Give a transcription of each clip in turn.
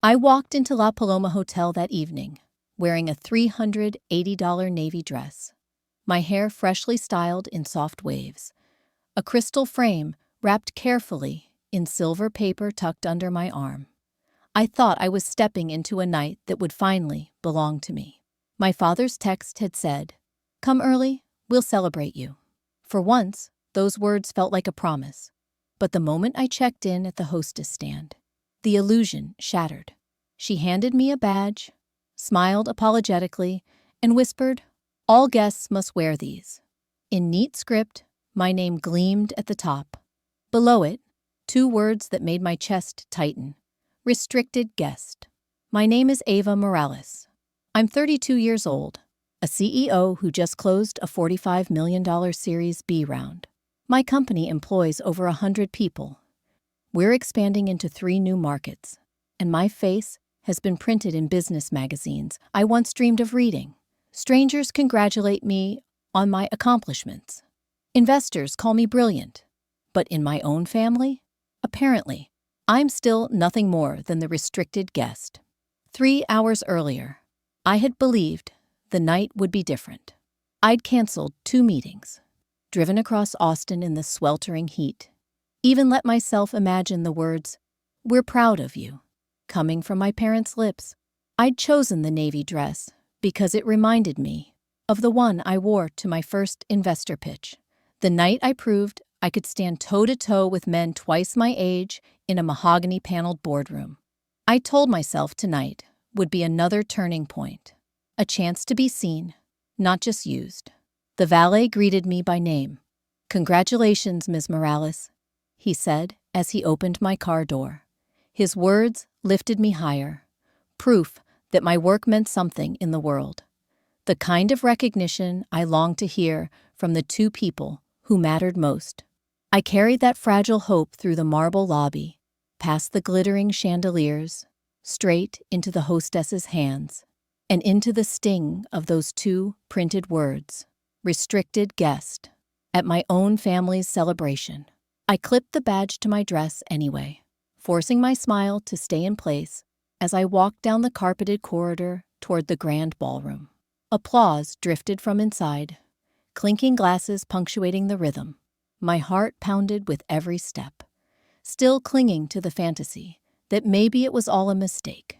I walked into La Paloma Hotel that evening, wearing a $380 navy dress, my hair freshly styled in soft waves, a crystal frame wrapped carefully in silver paper tucked under my arm. I thought I was stepping into a night that would finally belong to me. My father's text had said, "Come early, we'll celebrate you." For once, those words felt like a promise. But the moment I checked in at the hostess stand, the illusion shattered. She handed me a badge, smiled apologetically, and whispered, "All guests must wear these." In neat script, my name gleamed at the top. Below it, two words that made my chest tighten: restricted guest. My name is Ava Morales. I'm 32 years old, a CEO who just closed a $45 million Series B round. My company employs over 100 people. We're expanding into 3 new markets, and my face has been printed in business magazines I once dreamed of reading. Strangers congratulate me on my accomplishments. Investors call me brilliant. But in my own family, apparently, I'm still nothing more than the restricted guest. 3 hours earlier, I had believed the night would be different. I'd canceled 2 meetings, driven across Austin in the sweltering heat, even let myself imagine the words, "We're proud of you," coming from my parents' lips. I'd chosen the navy dress because it reminded me of the one I wore to my first investor pitch, the night I proved I could stand toe-to-toe with men twice my age in a mahogany-paneled boardroom. I told myself tonight would be another turning point, a chance to be seen, not just used. The valet greeted me by name. "Congratulations, Ms. Morales," he said as he opened my car door. His words lifted me higher, proof that my work meant something in the world, the kind of recognition I longed to hear from the 2 people who mattered most. I carried that fragile hope through the marble lobby, past the glittering chandeliers, straight into the hostess's hands, and into the sting of those 2 printed words, restricted guest, at my own family's celebration. I clipped the badge to my dress anyway, forcing my smile to stay in place as I walked down the carpeted corridor toward the grand ballroom. Applause drifted from inside, clinking glasses punctuating the rhythm. My heart pounded with every step, still clinging to the fantasy that maybe it was all a mistake.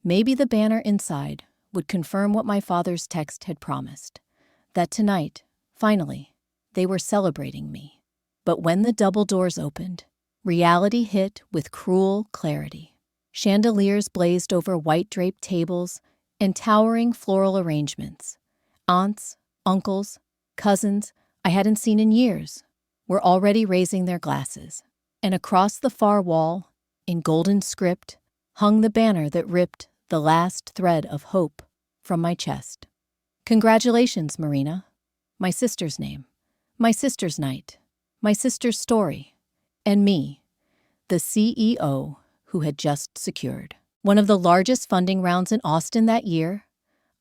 Maybe the banner inside would confirm what my father's text had promised, that tonight, finally, they were celebrating me. But when the double doors opened, reality hit with cruel clarity. Chandeliers blazed over white-draped tables and towering floral arrangements. Aunts, uncles, cousins I hadn't seen in years were already raising their glasses. And across the far wall, in golden script, hung the banner that ripped the last thread of hope from my chest. "Congratulations, Marina." My sister's name, my sister's night, my sister's story, and me, the CEO who had just secured one of the largest funding rounds in Austin that year.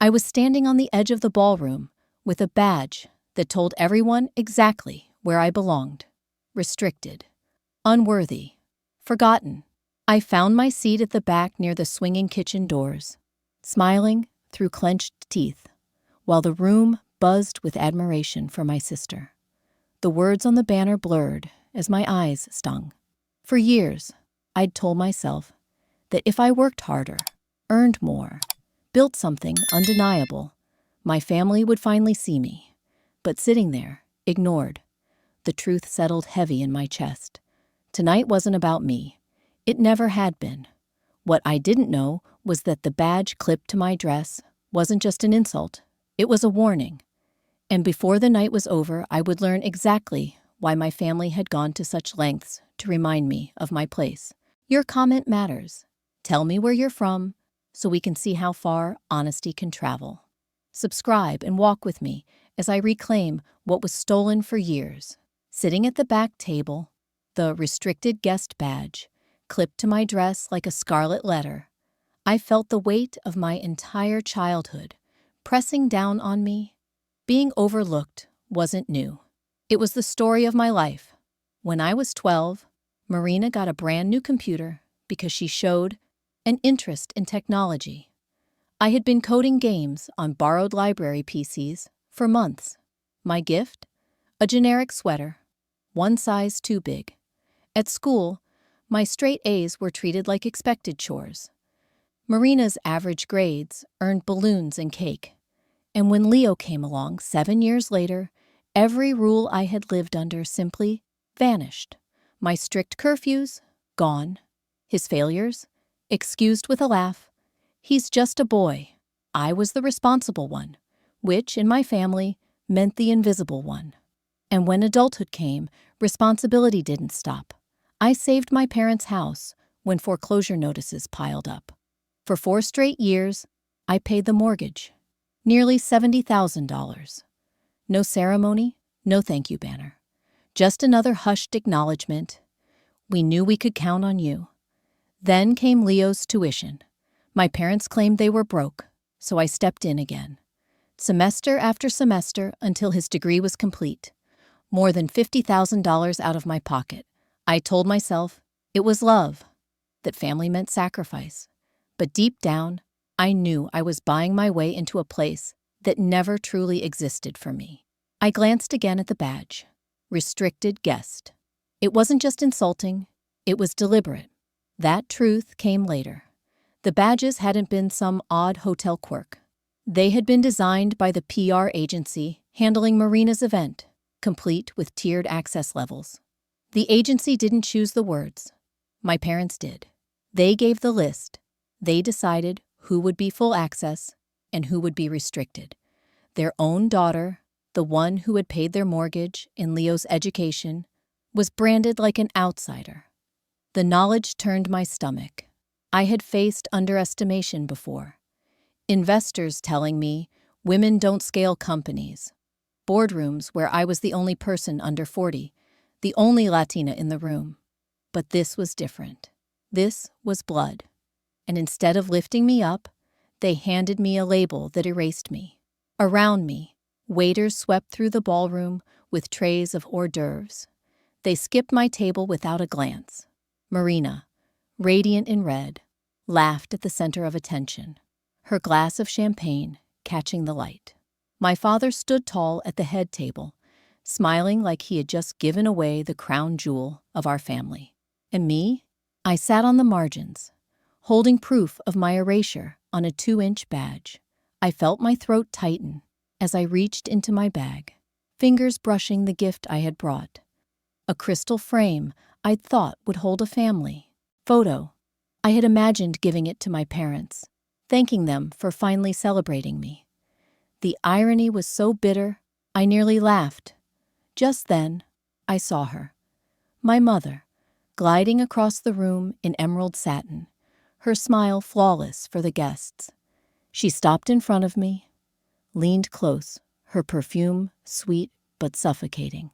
I was standing on the edge of the ballroom with a badge that told everyone exactly where I belonged. Restricted, unworthy, forgotten. I found my seat at the back near the swinging kitchen doors, smiling through clenched teeth, while the room buzzed with admiration for my sister. The words on the banner blurred as my eyes stung. For years, I'd told myself that if I worked harder, earned more, built something undeniable, my family would finally see me. But sitting there, ignored, the truth settled heavy in my chest. Tonight wasn't about me. It never had been. What I didn't know was that the badge clipped to my dress wasn't just an insult. It was a warning. And before the night was over, I would learn exactly why my family had gone to such lengths to remind me of my place. Your comment matters. Tell me where you're from so we can see how far honesty can travel. Subscribe and walk with me as I reclaim what was stolen for years. Sitting at the back table, the restricted guest badge clipped to my dress like a scarlet letter, I felt the weight of my entire childhood pressing down on me. Being overlooked wasn't new. It was the story of my life. When I was 12, Marina got a brand new computer because she showed an interest in technology. I had been coding games on borrowed library PCs for months. My gift? A generic sweater, one size too big. At school, my straight A's were treated like expected chores. Marina's average grades earned balloons and cake. And when Leo came along 7 years later, every rule I had lived under simply vanished. My strict curfews, gone. His failures, excused with a laugh. He's just a boy. I was the responsible one, which, in my family, meant the invisible one. And when adulthood came, responsibility didn't stop. I saved my parents' house when foreclosure notices piled up. For 4 straight years, I paid the mortgage, nearly $70,000. No ceremony, no thank you banner. Just another hushed acknowledgement. We knew we could count on you. Then came Leo's tuition. My parents claimed they were broke, so I stepped in again. Semester after semester until his degree was complete. More than $50,000 out of my pocket. I told myself it was love, that family meant sacrifice. But deep down, I knew I was buying my way into a place that never truly existed for me. I glanced again at the badge. Restricted guest. It wasn't just insulting, it was deliberate. That truth came later. The badges hadn't been some odd hotel quirk. They had been designed by the PR agency handling Marina's event, complete with tiered access levels. The agency didn't choose the words. My parents did. They gave the list. They decided who would be full access and who would be restricted. Their own daughter, the one who had paid their mortgage and Leo's education, was branded like an outsider. The knowledge turned my stomach. I had faced underestimation before. Investors telling me women don't scale companies. Boardrooms where I was the only person under 40, the only Latina in the room. But this was different. This was blood. And instead of lifting me up, they handed me a label that erased me. Around me, waiters swept through the ballroom with trays of hors d'oeuvres. They skipped my table without a glance. Marina, radiant in red, laughed at the center of attention, her glass of champagne catching the light. My father stood tall at the head table, smiling like he had just given away the crown jewel of our family. And me? I sat on the margins, holding proof of my erasure on a 2-inch badge. I felt my throat tighten as I reached into my bag, fingers brushing the gift I had brought. A crystal frame I'd thought would hold a family photo. I had imagined giving it to my parents, thanking them for finally celebrating me. The irony was so bitter, I nearly laughed. Just then, I saw her, my mother, gliding across the room in emerald satin, her smile flawless for the guests. She stopped in front of me, leaned close, her perfume sweet but suffocating.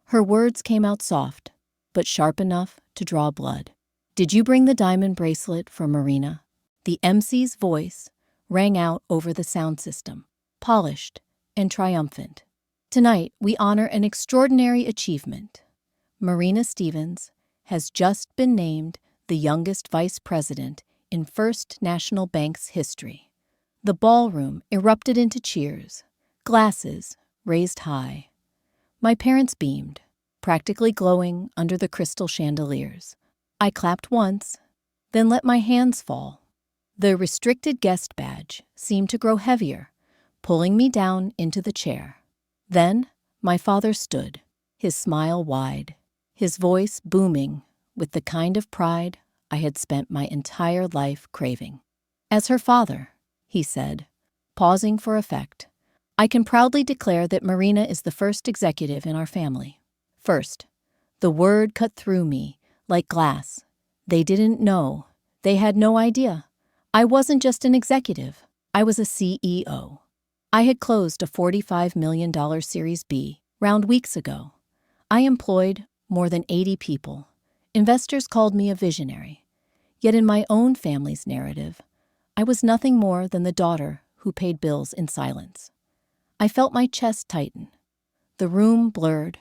Her words came out soft, but sharp enough to draw blood. "Did you bring the diamond bracelet for Marina?" The MC's voice rang out over the sound system, polished and triumphant. "Tonight, we honor an extraordinary achievement. Marina Stevens has just been named the youngest vice president in First National Bank's history." The ballroom erupted into cheers, glasses raised high. My parents beamed, practically glowing under the crystal chandeliers. I clapped once, then let my hands fall. The restricted guest badge seemed to grow heavier, pulling me down into the chair. Then my father stood, his smile wide, his voice booming with the kind of pride I had spent my entire life craving. "As her father," he said, pausing for effect, "I can proudly declare that Marina is the first executive in our family." First. The word cut through me like glass. They didn't know. They had no idea. I wasn't just an executive. I was a CEO. I had closed a $45 million Series B round weeks ago. I employed more than 80 people. Investors called me a visionary. Yet in my own family's narrative, I was nothing more than the daughter who paid bills in silence. I felt my chest tighten. The room blurred.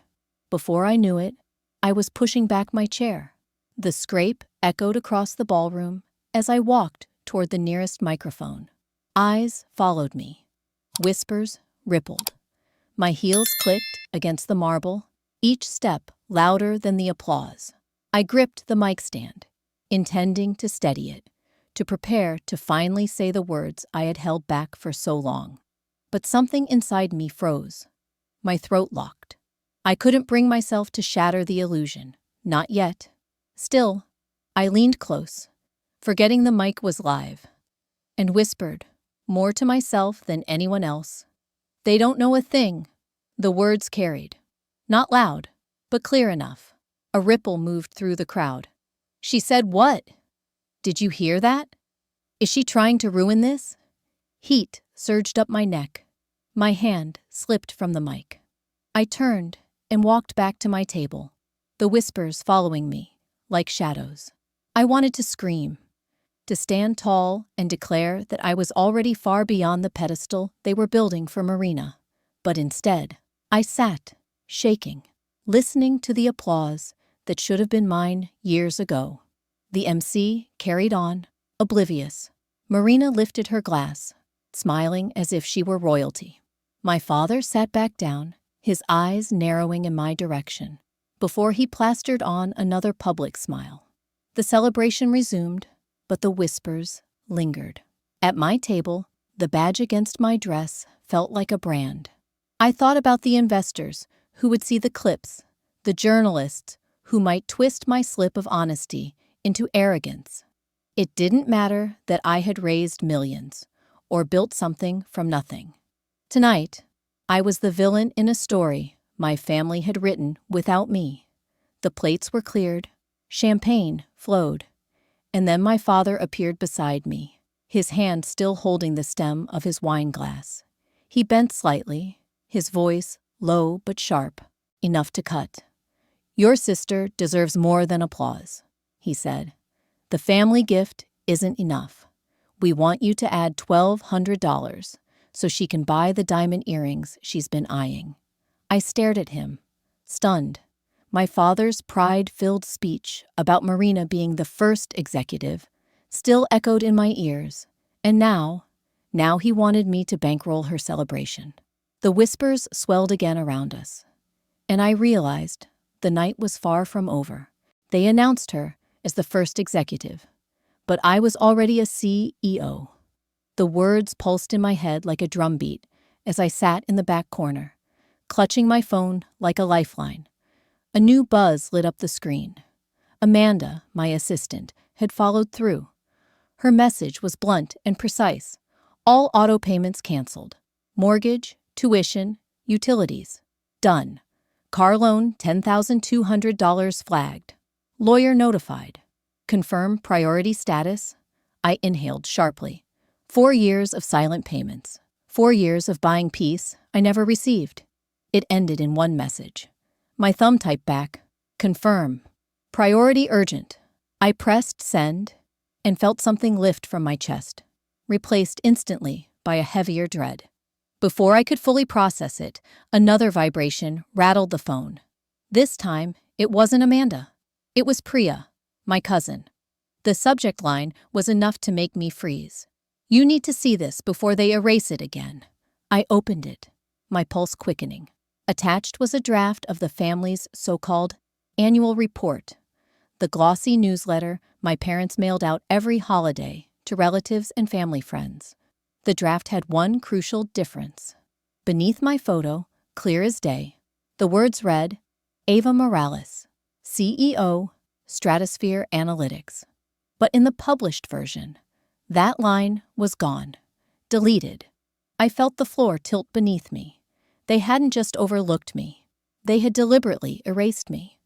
Before I knew it, I was pushing back my chair. The scrape echoed across the ballroom, as I walked toward the nearest microphone. Eyes followed me. Whispers rippled. My heels clicked against the marble, each step louder than the applause. I gripped the mic stand, intending to steady it, to prepare to finally say the words I had held back for so long. But something inside me froze. My throat locked. I couldn't bring myself to shatter the illusion. Not yet. Still, I leaned close, forgetting the mic was live, and whispered, more to myself than anyone else, "They don't know a thing." The words carried. Not loud, but clear enough. A ripple moved through the crowd. "She said what? Did you hear that? Is she trying to ruin this?" Heat surged up my neck. My hand slipped from the mic. I turned and walked back to my table, the whispers following me, like shadows. I wanted to scream, to stand tall and declare that I was already far beyond the pedestal they were building for Marina. But instead, I sat, shaking, listening to the applause that should have been mine years ago. The MC carried on, oblivious. Marina lifted her glass, smiling as if she were royalty. My father sat back down, his eyes narrowing in my direction, before he plastered on another public smile. The celebration resumed, but the whispers lingered. At my table, the badge against my dress felt like a brand. I thought about the investors who would see the clips, the journalists who might twist my slip of honesty into arrogance. It didn't matter that I had raised millions or built something from nothing. Tonight, I was the villain in a story my family had written without me. The plates were cleared, champagne flowed, and then my father appeared beside me, his hand still holding the stem of his wine glass. He bent slightly, his voice low but sharp, enough to cut. "Your sister deserves more than applause," he said. "The family gift isn't enough. We want you to add $1,200 so she can buy the diamond earrings she's been eyeing." I stared at him, stunned. My father's pride-filled speech about Marina being the first executive still echoed in my ears, and now he wanted me to bankroll her celebration. The whispers swelled again around us, and I realized the night was far from over. They announced her as the first executive, but I was already a CEO. The words pulsed in my head like a drumbeat as I sat in the back corner, clutching my phone like a lifeline. A new buzz lit up the screen. Amanda, my assistant, had followed through. Her message was blunt and precise. All auto payments canceled. Mortgage, tuition, utilities. Done. Car loan $10,200 flagged. Lawyer notified. Confirm priority status. I inhaled sharply. 4 years of silent payments. 4 years of buying peace I never received. It ended in one message. My thumb typed back, "Confirm. Priority urgent." I pressed send and felt something lift from my chest, replaced instantly by a heavier dread. Before I could fully process it, another vibration rattled the phone. This time, it wasn't Amanda. It was Priya, my cousin. The subject line was enough to make me freeze. "You need to see this before they erase it again." I opened it, my pulse quickening. Attached was a draft of the family's so-called annual report, the glossy newsletter my parents mailed out every holiday to relatives and family friends. The draft had one crucial difference. Beneath my photo, clear as day, the words read, "Ava Morales, CEO, Stratosphere Analytics." But in the published version, that line was gone, deleted. I felt the floor tilt beneath me. They hadn't just overlooked me. They had deliberately erased me.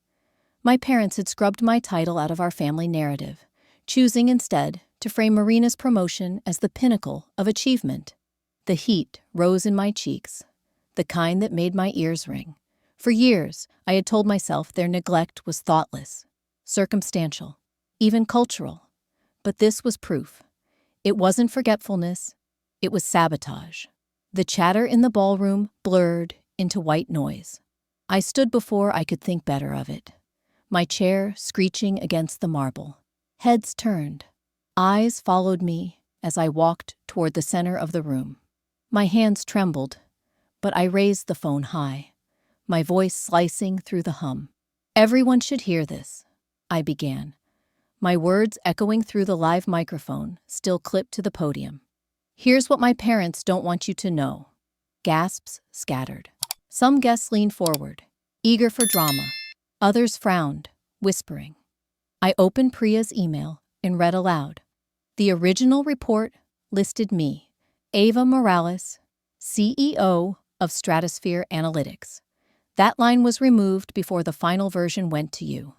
My parents had scrubbed my title out of our family narrative, choosing instead to frame Marina's promotion as the pinnacle of achievement. The heat rose in my cheeks, the kind that made my ears ring. For years, I had told myself their neglect was thoughtless, circumstantial, even cultural. But this was proof. It wasn't forgetfulness, it was sabotage. The chatter in the ballroom blurred into white noise. I stood before I could think better of it, my chair screeching against the marble. Heads turned. eyes followed me as I walked toward the center of the room. My hands trembled, but I raised the phone high, my voice slicing through the hum. "Everyone should hear this," I began, my words echoing through the live microphone still clipped to the podium. "Here's what my parents don't want you to know." Gasps scattered. Some guests leaned forward, eager for drama. Others frowned, whispering. I opened Priya's email and read aloud. The original report listed me, Ava Morales, CEO of Stratosphere Analytics. That line was removed before the final version went to you.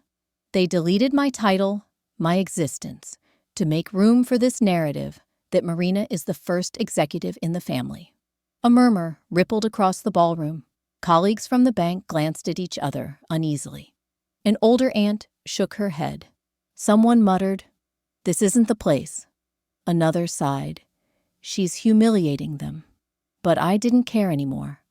They deleted my title, my existence, to make room for this narrative that Marina is the first executive in the family. A murmur rippled across the ballroom. Colleagues from the bank glanced at each other uneasily. An older aunt shook her head. Someone muttered, "This isn't the place." Another sighed, "She's humiliating them." But I didn't care anymore.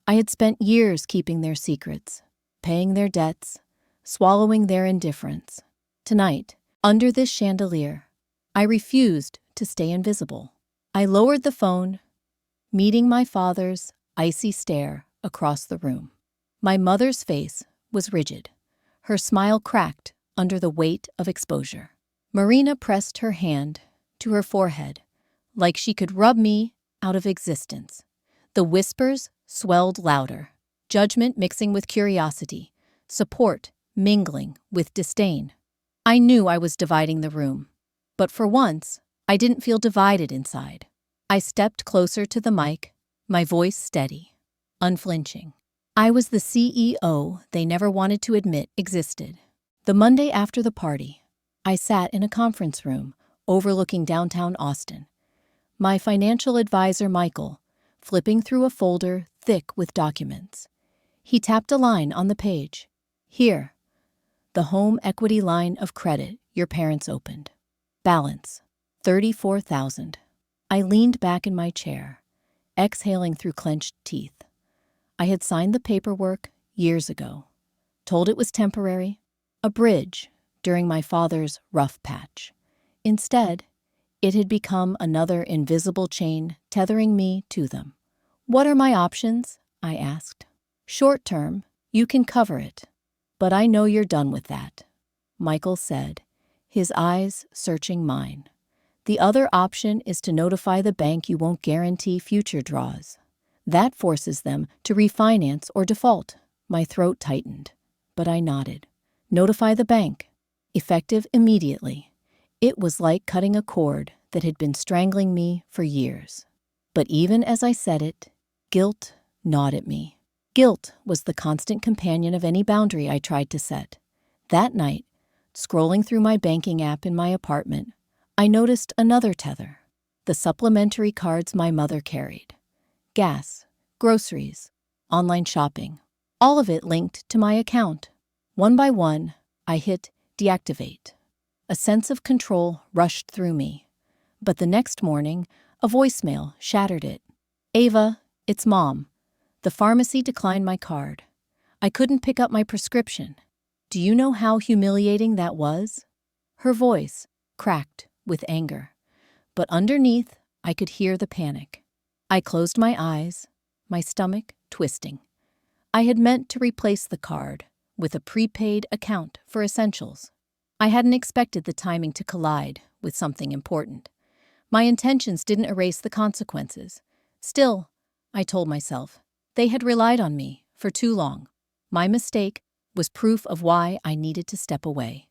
I had spent years keeping their secrets, paying their debts, swallowing their indifference. Tonight, under this chandelier, I refused to stay invisible. I lowered the phone, meeting my father's icy stare across the room. My mother's face was rigid, her smile cracked under the weight of exposure. Marina pressed her hand to her forehead, like she could rub me out of existence. The whispers swelled louder, judgment mixing with curiosity, support mingling with disdain. I knew I was dividing the room, but for once, I didn't feel divided inside. I stepped closer to the mic, my voice steady, unflinching. I was the CEO they never wanted to admit existed. The Monday after the party, I sat in a conference room overlooking downtown Austin. My financial advisor, Michael, flipping through a folder thick with documents. He tapped a line on the page. "Here, the home equity line of credit your parents opened. Balance, $34,000. I leaned back in my chair, exhaling through clenched teeth. I had signed the paperwork years ago, told it was temporary, a bridge during my father's rough patch. Instead, it had become another invisible chain tethering me to them. "What are my options?" I asked. "Short term, you can cover it. But I know you're done with that," Michael said, his eyes searching mine. "The other option is to notify the bank you won't guarantee future draws. That forces them to refinance or default." My throat tightened, but I nodded. Notify the bank. Effective immediately. It was like cutting a cord that had been strangling me for years. But even as I said it, guilt gnawed at me. Guilt was the constant companion of any boundary I tried to set. That night, scrolling through my banking app in my apartment, I noticed another tether. The supplementary cards my mother carried. Gas, groceries, online shopping. All of it linked to my account. One by one, I hit deactivate. A sense of control rushed through me. But the next morning, a voicemail shattered it. "Ava, it's Mom. The pharmacy declined my card. I couldn't pick up my prescription. Do you know how humiliating that was?" Her voice cracked with anger, but underneath, I could hear the panic. I closed my eyes, my stomach twisting. I had meant to replace the card with a prepaid account for essentials. I hadn't expected the timing to collide with something important. My intentions didn't erase the consequences. Still, I told myself, they had relied on me for too long. My mistake was proof of why I needed to step away.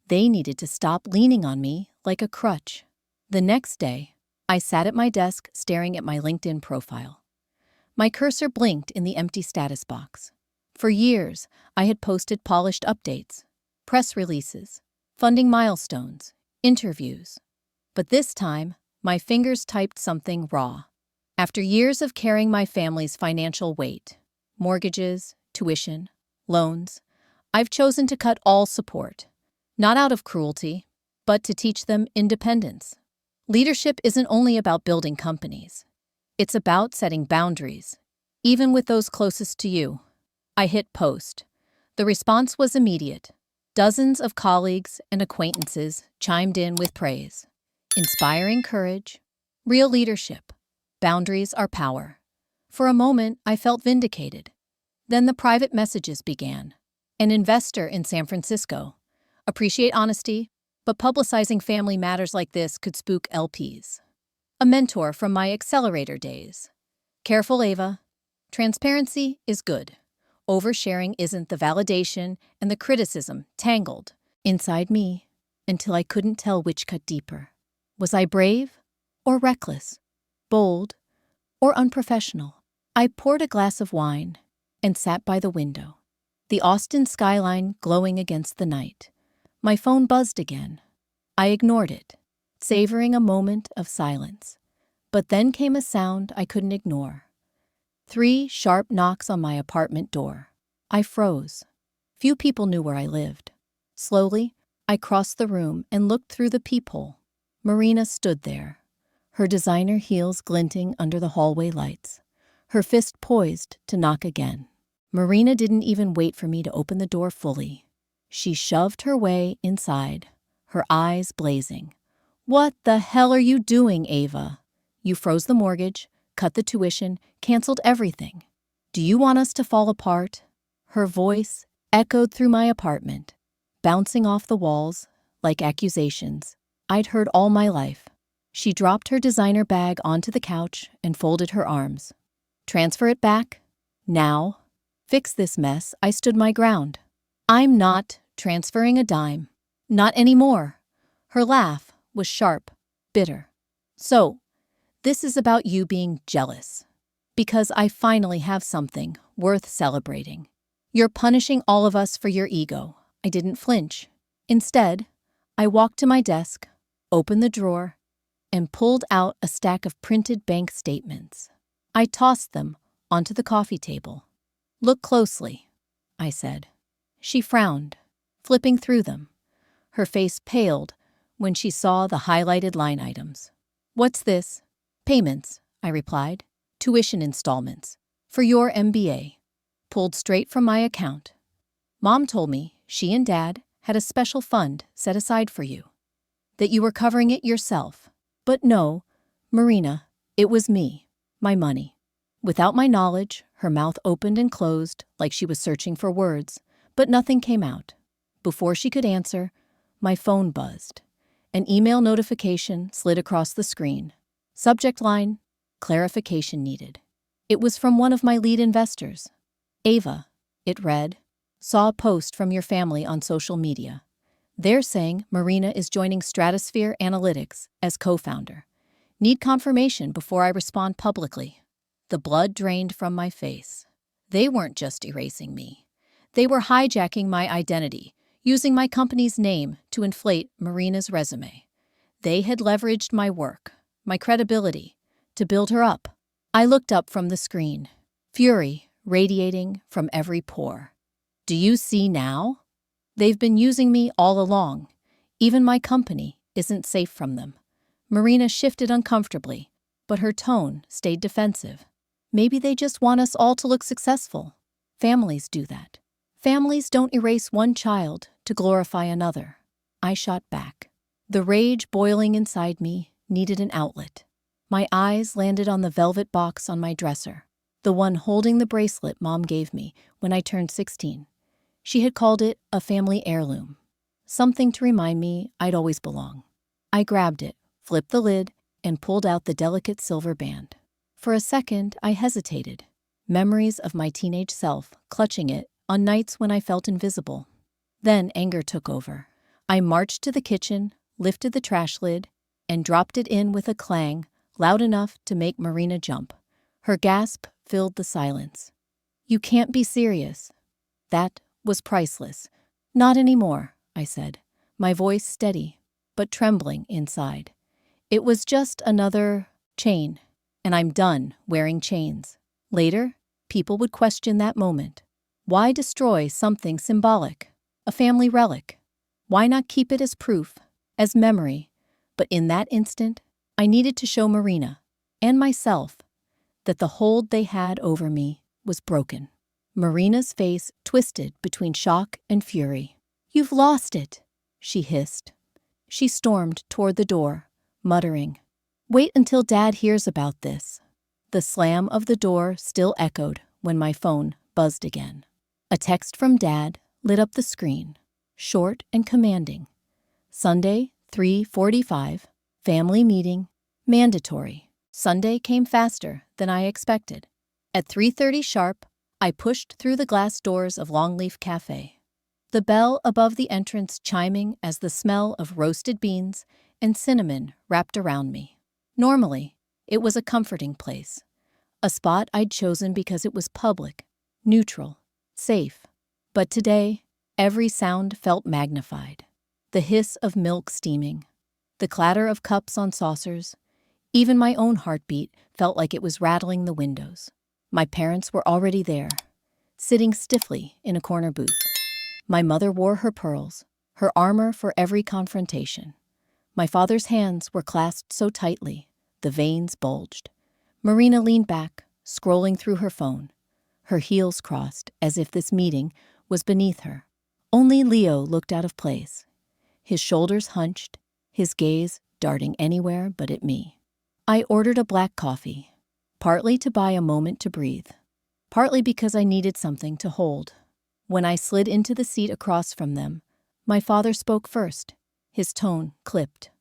They needed to stop leaning on me like a crutch. The next day, I sat at my desk staring at my LinkedIn profile. My cursor blinked in the empty status box. For years, I had posted polished updates, press releases, funding milestones, interviews. But this time, my fingers typed something raw. After years of carrying my family's financial weight, mortgages, tuition, loans, I've chosen to cut all support. Not out of cruelty, but to teach them independence. Leadership isn't only about building companies. It's about setting boundaries, even with those closest to you. I hit post. The response was immediate. Dozens of colleagues and acquaintances chimed in with praise. Inspiring courage, real leadership. Boundaries are power. For a moment, I felt vindicated. Then the private messages began. An investor in San Francisco. Appreciate honesty, but publicizing family matters like this could spook LPs. A mentor from my accelerator days. Careful, Ava. Transparency is good. Oversharing isn't. The validation and the criticism tangled inside me until I couldn't tell which cut deeper. Was I brave or reckless? Bold or unprofessional? I poured a glass of wine and sat by the window. The Austin skyline glowing against the night. My phone buzzed again. I ignored it, savoring a moment of silence. But then came a sound I couldn't ignore. 3 sharp knocks on my apartment door. I froze. Few people knew where I lived. Slowly, I crossed the room and looked through the peephole. Marina stood there, her designer heels glinting under the hallway lights, her fist poised to knock again. Marina didn't even wait for me to open the door fully. She shoved her way inside, her eyes blazing. "What the hell are you doing, Ava? You froze the mortgage, cut the tuition, canceled everything. Do you want us to fall apart?" Her voice echoed through my apartment, bouncing off the walls like accusations I'd heard all my life. She dropped her designer bag onto the couch and folded her arms. "Transfer it back? Now? Fix this mess." I stood my ground. "I'm not transferring a dime. Not anymore." Her laugh was sharp, bitter. "So, this is about you being jealous. Because I finally have something worth celebrating. You're punishing all of us for your ego." I didn't flinch. Instead, I walked to my desk, opened the drawer, and pulled out a stack of printed bank statements. I tossed them onto the coffee table. "Look closely," I said. She frowned, flipping through them. Her face paled when she saw the highlighted line items. "What's this?" "Payments," I replied. "Tuition installments. For your MBA. Pulled straight from my account. Mom told me she and Dad had a special fund set aside for you. That you were covering it yourself. But no, Marina, it was me. My money." Without my knowledge, her mouth opened and closed like she was searching for words, but nothing came out. Before she could answer, my phone buzzed. An email notification slid across the screen. Subject line, "Clarification needed." It was from one of my lead investors. "Ava," it read, "saw a post from your family on social media. They're saying Marina is joining Stratosphere Analytics as co-founder. Need confirmation before I respond publicly." The blood drained from my face. They weren't just erasing me. They were hijacking my identity, using my company's name to inflate Marina's resume. They had leveraged my work, my credibility, to build her up. I looked up from the screen, fury radiating from every pore. "Do you see now? They've been using me all along. Even my company isn't safe from them." Marina shifted uncomfortably, but her tone stayed defensive. "Maybe they just want us all to look successful. Families do that. Families don't erase one child to glorify another." I shot back. The rage boiling inside me needed an outlet. My eyes landed on the velvet box on my dresser, the one holding the bracelet Mom gave me when I turned 16. She had called it a family heirloom, something to remind me I'd always belong. I grabbed it, flipped the lid, and pulled out the delicate silver band. For a second, I hesitated, memories of my teenage self clutching it on nights when I felt invisible. Then anger took over. I marched to the kitchen, lifted the trash lid, and dropped it in with a clang loud enough to make Marina jump. Her gasp filled the silence. "You can't be serious." That was priceless. "Not anymore," I said, my voice steady, but trembling inside. "It was just another chain, and I'm done wearing chains." Later, people would question that moment. Why destroy something symbolic, a family relic? Why not keep it as proof, as memory? But in that instant, I needed to show Marina, and myself, that the hold they had over me was broken. Marina's face twisted between shock and fury. "You've lost it," she hissed. She stormed toward the door, muttering, "Wait until Dad hears about this." The slam of the door still echoed when my phone buzzed again. A text from Dad lit up the screen, short and commanding. Sunday, 3:45, family meeting, mandatory. Sunday came faster than I expected. At 3:30 sharp, I pushed through the glass doors of Longleaf Cafe, the bell above the entrance chiming as the smell of roasted beans and cinnamon wrapped around me. Normally, it was a comforting place, a spot I'd chosen because it was public, neutral, safe. But today, every sound felt magnified. The hiss of milk steaming, the clatter of cups on saucers, even my own heartbeat felt like it was rattling the windows. My parents were already there, sitting stiffly in a corner booth. My mother wore her pearls, her armor for every confrontation. My father's hands were clasped so tightly, the veins bulged. Marina leaned back, scrolling through her phone, her heels crossed as if this meeting was beneath her. Only Leo looked out of place, his shoulders hunched, his gaze darting anywhere but at me. I ordered a black coffee, partly to buy a moment to breathe, partly because I needed something to hold. When I slid into the seat across from them, my father spoke first, his tone clipped.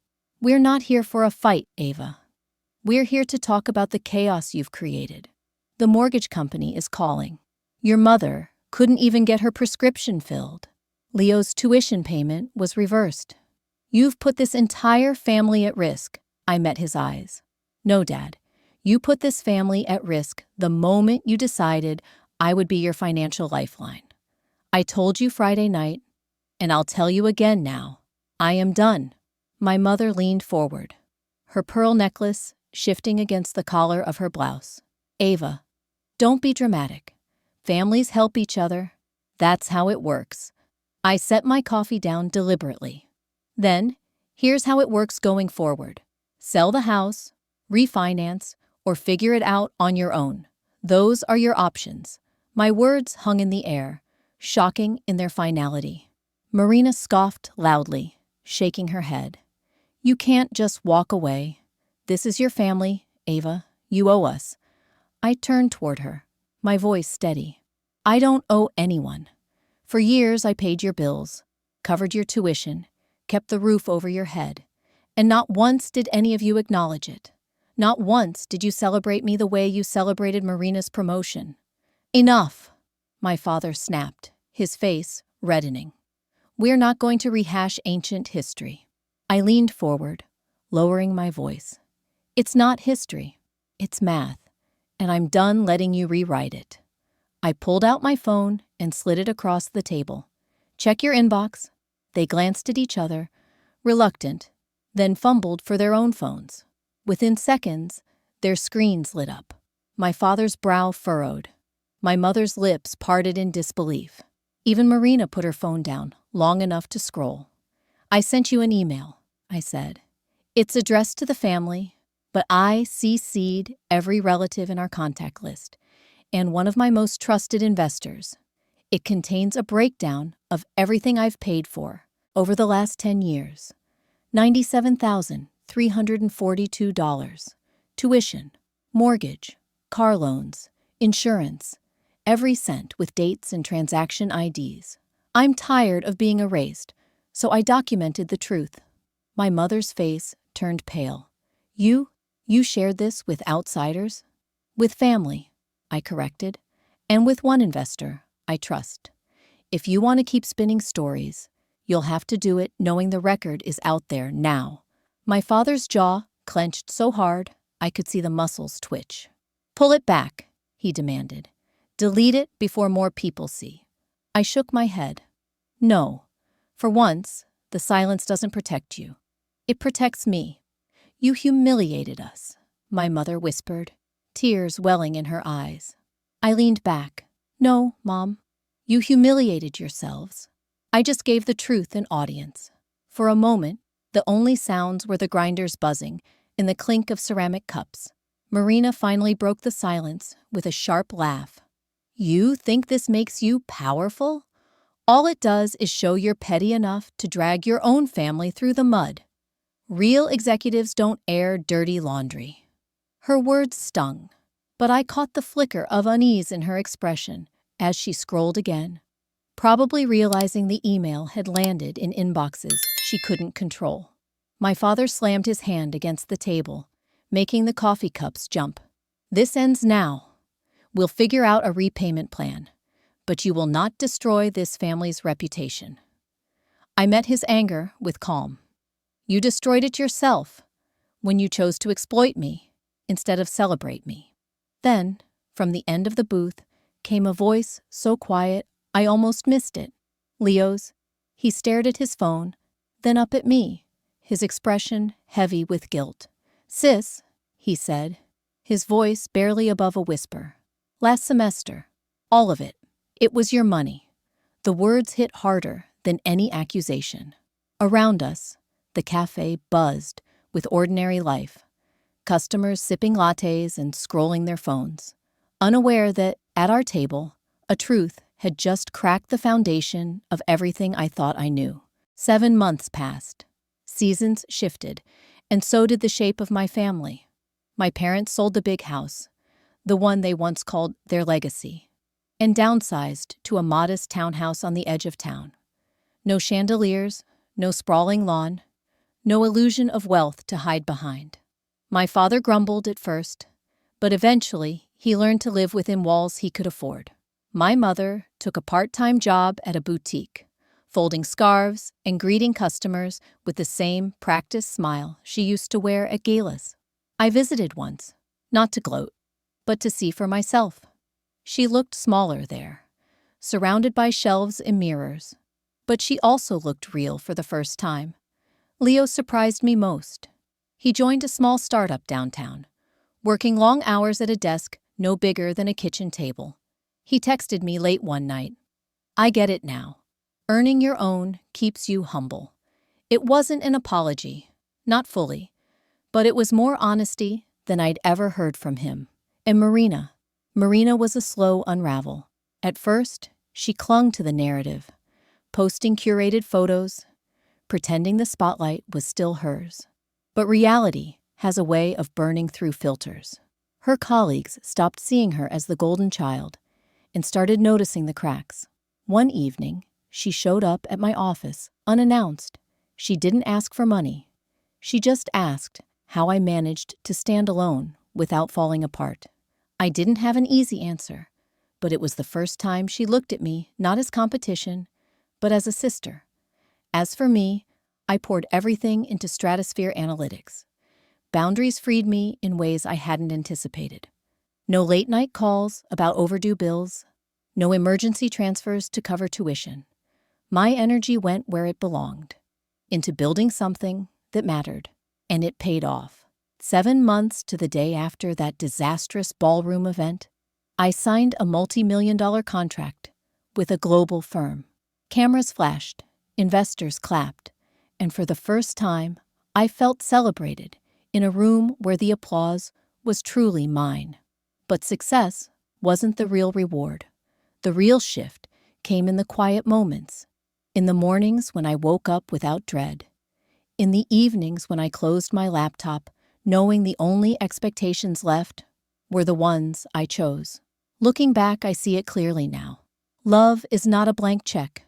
"We're not here for a fight, Ava. We're here to talk about the chaos you've created. The mortgage company is calling. Your mother couldn't even get her prescription filled. Leo's tuition payment was reversed. You've put this entire family at risk." I met his eyes. "No, Dad. You put this family at risk the moment you decided I would be your financial lifeline. I told you Friday night, and I'll tell you again now. I am done." My mother leaned forward, her pearl necklace shifting against the collar of her blouse. "Ava, don't be dramatic. Families help each other. That's how it works." I set my coffee down deliberately. "Then, here's how it works going forward. Sell the house, refinance, or figure it out on your own. Those are your options." My words hung in the air, shocking in their finality. Marina scoffed loudly, shaking her head. "You can't just walk away. This is your family, Ava. You owe us." I turned toward her, my voice steady. "I don't owe anyone. For years I paid your bills, covered your tuition, kept the roof over your head, and not once did any of you acknowledge it. Not once did you celebrate me the way you celebrated Marina's promotion." "Enough," my father snapped, his face reddening. "We're not going to rehash ancient history." I leaned forward, lowering my voice. "It's not history, it's math, and I'm done letting you rewrite it." I pulled out my phone and slid it across the table. "Check your inbox." They glanced at each other, reluctant, then fumbled for their own phones. Within seconds, their screens lit up. My father's brow furrowed. My mother's lips parted in disbelief. Even Marina put her phone down long enough to scroll. "I sent you an email," I said. "It's addressed to the family, but I CC'd every relative in our contact list and one of my most trusted investors. It contains a breakdown of everything I've paid for over the last 10 years. $97,342. Tuition, mortgage, car loans, insurance, every cent with dates and transaction IDs. I'm tired of being erased, so I documented the truth." My mother's face turned pale. You shared this with outsiders?" "With family," I corrected, "and with one investor I trust. If you want to keep spinning stories, you'll have to do it knowing the record is out there now." My father's jaw clenched so hard I could see the muscles twitch. "Pull it back," he demanded. "Delete it before more people see." I shook my head. "No. For once, the silence doesn't protect you. It protects me. You humiliated us," my mother whispered, tears welling in her eyes. I leaned back. "No, Mom. You humiliated yourselves. I just gave the truth an audience." For a moment, the only sounds were the grinders buzzing and the clink of ceramic cups. Marina finally broke the silence with a sharp laugh. "You think this makes you powerful? All it does is show you're petty enough to drag your own family through the mud." Real executives don't air dirty laundry. Her words stung, but I caught the flicker of unease in her expression as she scrolled again, probably realizing the email had landed in inboxes she couldn't control. My father slammed his hand against the table, making the coffee cups jump. "This ends now. We'll figure out a repayment plan, but you will not destroy this family's reputation." I met his anger with calm. "You destroyed it yourself when you chose to exploit me instead of celebrate me." Then, from the end of the booth, came a voice so quiet I almost missed it. Leo's. He stared at his phone, then up at me, his expression heavy with guilt. "Sis," he said, his voice barely above a whisper. "Last semester. All of it. It was your money." The words hit harder than any accusation. Around us, the cafe buzzed with ordinary life, customers sipping lattes and scrolling their phones, unaware that, at our table, a truth had just cracked the foundation of everything I thought I knew. 7 months passed. Seasons shifted, and so did the shape of my family. My parents sold the big house, the one they once called their legacy, and downsized to a modest townhouse on the edge of town. No chandeliers, no sprawling lawn, no illusion of wealth to hide behind. My father grumbled at first, but eventually he learned to live within walls he could afford. My mother took a part-time job at a boutique, folding scarves and greeting customers with the same practiced smile she used to wear at galas. I visited once, not to gloat, but to see for myself. She looked smaller there, surrounded by shelves and mirrors, but she also looked real for the first time. Leo surprised me most. He joined a small startup downtown, working long hours at a desk no bigger than a kitchen table. He texted me late one night. "I get it now. Earning your own keeps you humble." It wasn't an apology, not fully, but it was more honesty than I'd ever heard from him. And Marina was a slow unravel. At first, she clung to the narrative, posting curated photos, pretending the spotlight was still hers. But reality has a way of burning through filters. Her colleagues stopped seeing her as the golden child and started noticing the cracks. One evening, she showed up at my office unannounced. She didn't ask for money. She just asked how I managed to stand alone without falling apart. I didn't have an easy answer, but it was the first time she looked at me not as competition, but as a sister. As for me, I poured everything into stratosphere analytics. Boundaries freed me in ways I hadn't anticipated. No late-night calls about overdue bills, no emergency transfers to cover tuition. My energy went where it belonged, into building something that mattered, and it paid off. 7 months to the day after that disastrous ballroom event, I signed a multi-million-dollar contract with a global firm. Cameras flashed, investors clapped, and for the first time, I felt celebrated in a room where the applause was truly mine. But success wasn't the real reward. The real shift came in the quiet moments, in the mornings when I woke up without dread, in the evenings when I closed my laptop knowing the only expectations left were the ones I chose. Looking back, I see it clearly now. Love is not a blank check.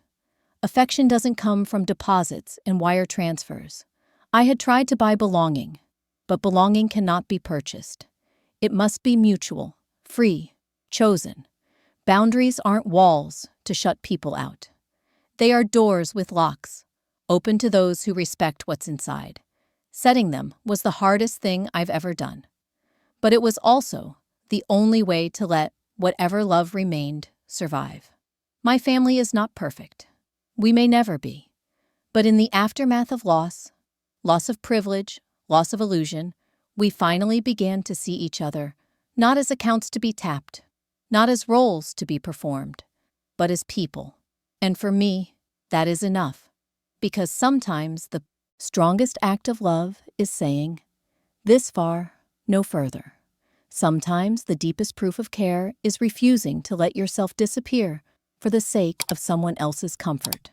Affection doesn't come from deposits and wire transfers. I had tried to buy belonging, but belonging cannot be purchased. It must be mutual, free, chosen. Boundaries aren't walls to shut people out. They are doors with locks, open to those who respect what's inside. Setting them was the hardest thing I've ever done. But it was also the only way to let whatever love remained survive. My family is not perfect. We may never be. But in the aftermath of loss of privilege, loss of illusion, we finally began to see each other, not as accounts to be tapped, not as roles to be performed, but as people. And for me, that is enough. Because sometimes the strongest act of love is saying, "This far, no further." Sometimes the deepest proof of care is refusing to let yourself disappear for the sake of someone else's comfort.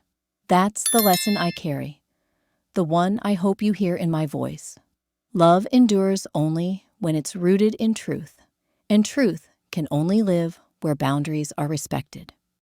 That's the lesson I carry. the one I hope you hear in my voice. Love endures only when it's rooted in truth, and truth can only live where boundaries are respected.